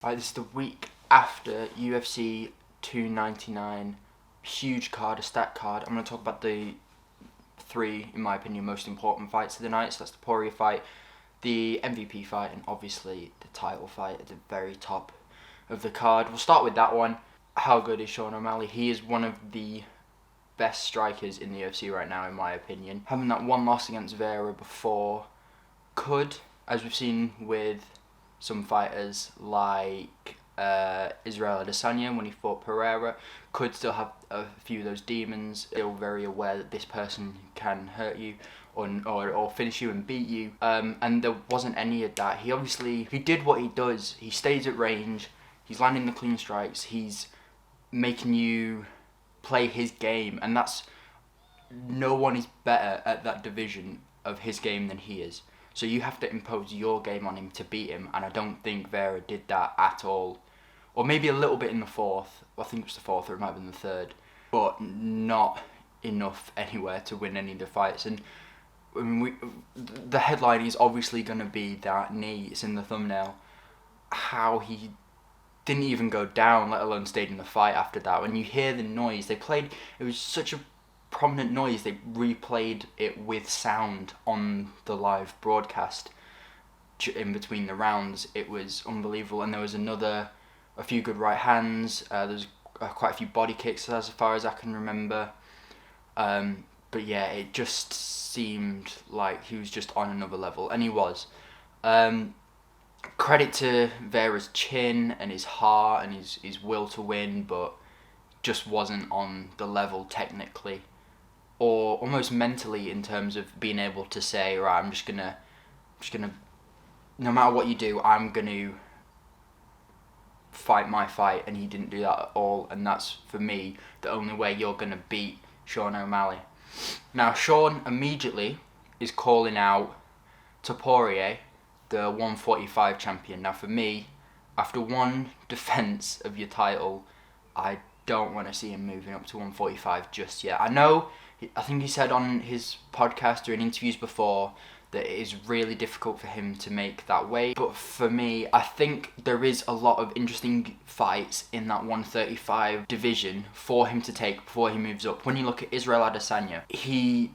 Right, this is the week after UFC 299. Huge card, a stacked card. I'm going to talk about the three, in my opinion, most important fights of the night. So that's the Poirier fight, the MVP fight, and obviously the title fight at the very top of the card. We'll start with that one. How good is Sean O'Malley? He is one of the best strikers in the UFC right now, in my opinion. Having that one loss against Vera before could, as we've seen with some fighters like Israel Adesanya when he fought Pereira, could still have a few of those demons, still very aware that this person can hurt you or finish you and beat you, and there wasn't any of that. He did what he does. He stays at range, he's landing the clean strikes, he's making you play his game, and that's, no one is better at that division of his game than he is. So you have to impose your game on him to beat him, and I don't think Vera did that at all. Or maybe a little bit in the fourth. I think it was the fourth, or it might have been the third. But not enough anywhere to win any of the fights. And I mean, the headline is obviously going to be that knee. It's in the thumbnail. How he didn't even go down, let alone stayed in the fight after that. When you hear the noise, it was such a prominent noise, they replayed it with sound on the live broadcast in between the rounds. It was unbelievable, and there was a few good right hands, there's quite a few body kicks as far as I can remember, but yeah, it just seemed like he was just on another level, and he was. Credit to Vera's chin and his heart and his will to win, but just wasn't on the level technically or almost mentally, in terms of being able to say, right, I'm just gonna, no matter what you do, I'm gonna fight my fight, and he didn't do that at all, and that's, for me, the only way you're gonna beat Sean O'Malley. Now, Sean immediately is calling out to Poirier, the 145 champion. Now, for me, after one defense of your title, I don't want to see him moving up to 145 just yet. I think he said on his podcast or in interviews before that it is really difficult for him to make that weight. But for me, I think there is a lot of interesting fights in that 135 division for him to take before he moves up. When you look at Israel Adesanya, he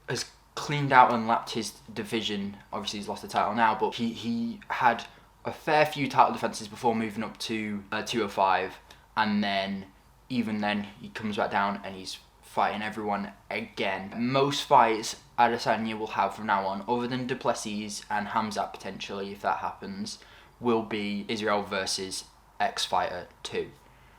has cleaned out and lapped his division. Obviously, he's lost the title now, but he had a fair few title defenses before moving up to 205, and then even then he comes back down and he's fighting everyone again. Most fights Adesanya will have from now on, other than Duplessis and Hamzat potentially, if that happens, will be Israel versus X-Fighter 2.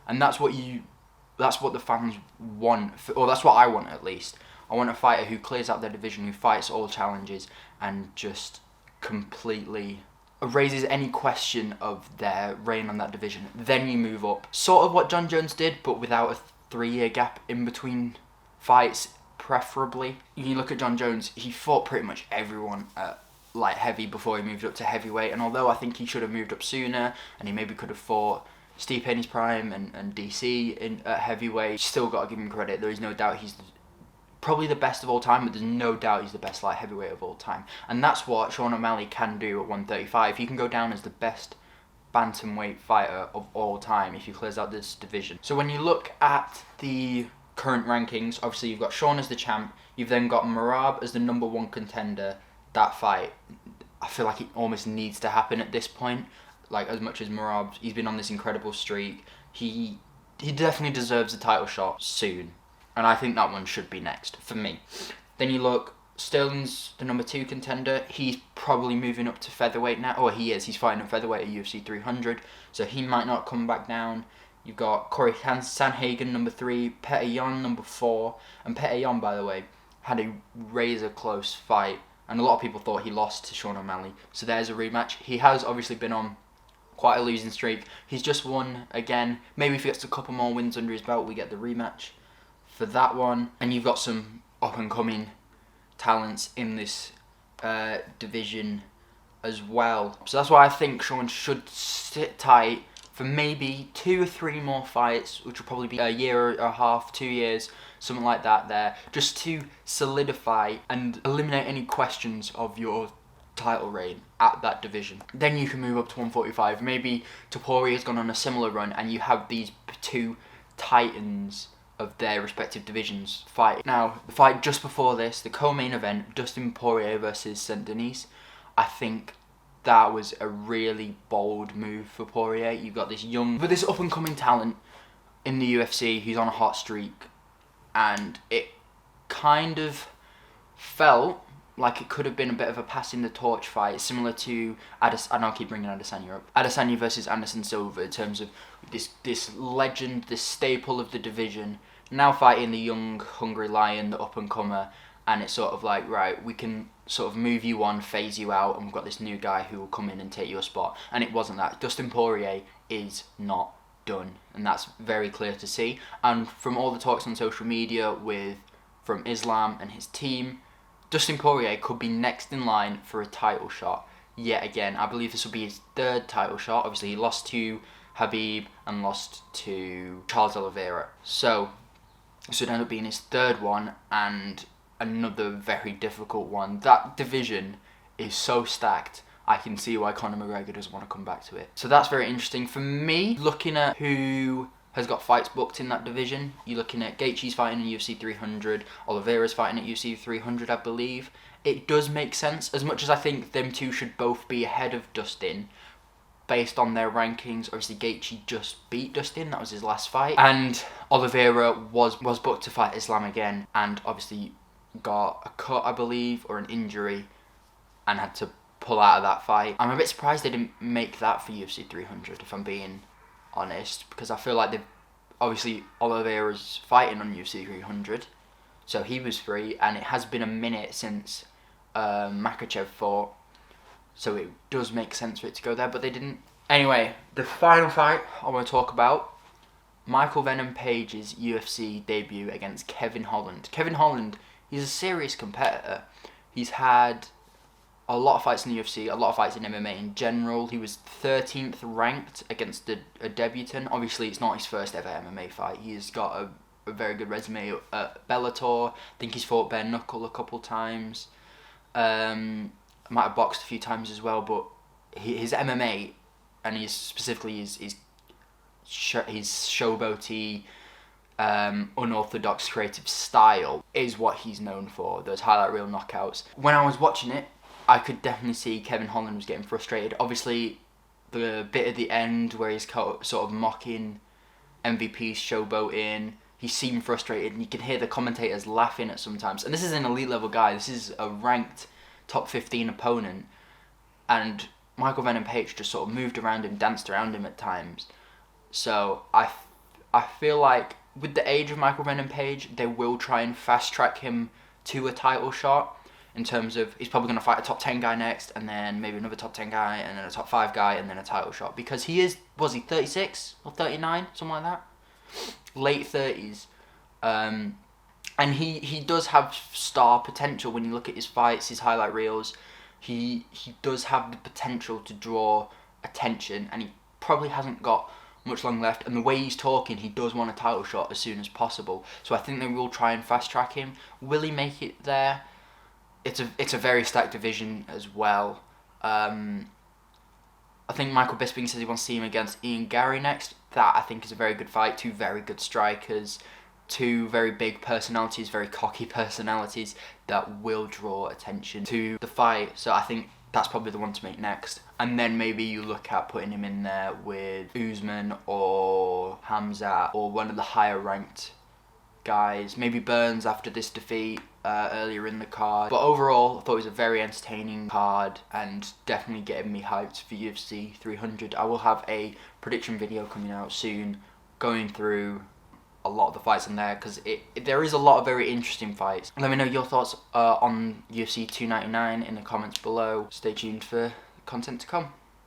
And that's what the fans want, or that's what I want at least. I want a fighter who clears out their division, who fights all challenges, and just completely erases any question of their reign on that division. Then you move up. Sort of what Jon Jones did, but without a 3-year gap in between fights, preferably. You look at Jon Jones, he fought pretty much everyone at light heavy before he moved up to heavyweight, and although I think he should have moved up sooner, and he maybe could have fought Stipe in his prime and DC at heavyweight, still got to give him credit. There is no doubt he's probably the best of all time, but there's no doubt he's the best light heavyweight of all time. And that's what Sean O'Malley can do at 135. He can go down as the best bantamweight fighter of all time if he clears out this division. So when you look at the current rankings, obviously you've got Sean as the champ, you've then got Merab as the number one contender. That fight, I feel like it almost needs to happen at this point. Like, as much as Merab, he's been on this incredible streak, he definitely deserves a title shot soon. And I think that one should be next, for me. Then you look, Sterling's the number 2 contender. He's probably moving up to featherweight now. Or he is. He's fighting at featherweight at UFC 300. So he might not come back down. You've got Corey Sanhagen, number 3. Petr Yan, number 4. And Petr Yan, by the way, had a razor-close fight. And a lot of people thought he lost to Sean O'Malley. So there's a rematch. He has obviously been on quite a losing streak. He's just won again. Maybe if he gets a couple more wins under his belt, we get the rematch for that one. And you've got some up-and-coming talents in this division as well. So that's why I think Sean should sit tight for maybe 2 or 3 more fights, which will probably be a year or a half, 2 years, something like that there, just to solidify and eliminate any questions of your title reign at that division. Then you can move up to 145. Maybe Topuria has gone on a similar run, and you have these two titans of their respective divisions fight. Now, the fight just before this, the co-main event, Dustin Poirier versus St. Denis, I think that was a really bold move for Poirier. You've got this up-and-coming talent in the UFC who's on a hot streak, and it kind of felt like it could have been a bit of a passing the torch fight, similar to I'll keep bringing Adesanya up. Adesanya versus Anderson Silva, in terms of this legend, this staple of the division, now fighting the young, hungry lion, the up-and-comer, and it's sort of like, right, we can sort of move you on, phase you out, and we've got this new guy who will come in and take your spot. And it wasn't that. Dustin Poirier is not done, and that's very clear to see. And from all the talks on social media from Islam and his team, Dustin Poirier could be next in line for a title shot yet again. I believe this will be his third title shot. Obviously, he lost to Khabib and lost to Charles Oliveira. So this would end up being his third one, and another very difficult one. That division is so stacked, I can see why Conor McGregor doesn't want to come back to it. So that's very interesting. For me, looking at who has got fights booked in that division, you're looking at Gaethje's fighting in UFC 300, Oliveira's fighting at UFC 300, I believe. It does make sense, as much as I think them two should both be ahead of Dustin based on their rankings. Obviously, Gaethje just beat Dustin, that was his last fight, and Oliveira was booked to fight Islam again, and obviously got a cut, I believe, or an injury, and had to pull out of that fight. I'm a bit surprised they didn't make that for UFC 300, if I'm being honest, because I feel like obviously Oliveira's fighting on UFC 300, so he was free, and it has been a minute since Makhachev fought, so it does make sense for it to go there, but they didn't. Anyway, the final fight I want to talk about, Michael Venom Page's UFC debut against Kevin Holland. Kevin Holland, he's a serious competitor. He's had a lot of fights in the UFC, a lot of fights in MMA in general. He was 13th ranked against a debutant. Obviously, it's not his first ever MMA fight. He's got a very good resume at Bellator. I think he's fought bare knuckle a couple times. Might have boxed a few times as well, but his MMA, and specifically his showboaty, unorthodox creative style is what he's known for, those highlight reel knockouts. When I was watching it, I could definitely see Kevin Holland was getting frustrated. Obviously, the bit at the end where he's sort of mocking MVP's showboating, he seemed frustrated, and you can hear the commentators laughing at sometimes. And this is an elite level guy, this is a ranked top 15 opponent, and Michael Venom Page just sort of moved around him, danced around him at times. So I feel like with the age of Michael Venom Page, they will try and fast track him to a title shot, in terms of he's probably going to fight a top 10 guy next, and then maybe another top 10 guy, and then a top 5 guy, and then a title shot. Because was he 36 or 39, something like that? Late 30s. And he does have star potential when you look at his fights, his highlight reels. He does have the potential to draw attention, and he probably hasn't got much long left. And the way he's talking, he does want a title shot as soon as possible. So I think they will try and fast track him. Will he make it there? It's a very stacked division as well. I think Michael Bisping says he wants to see him against Ian Gary next. That, I think, is a very good fight. Two very good strikers. Two very big personalities, very cocky personalities that will draw attention to the fight. So I think that's probably the one to make next. And then maybe you look at putting him in there with Usman or Hamzat or one of the higher ranked guys. Maybe Burns after this defeat earlier in the card. But overall, I thought it was a very entertaining card and definitely getting me hyped for UFC 300. I will have a prediction video coming out soon going through a lot of the fights in there, because there is a lot of very interesting fights. Let me know your thoughts on UFC 299 in the comments below. Stay tuned for content to come.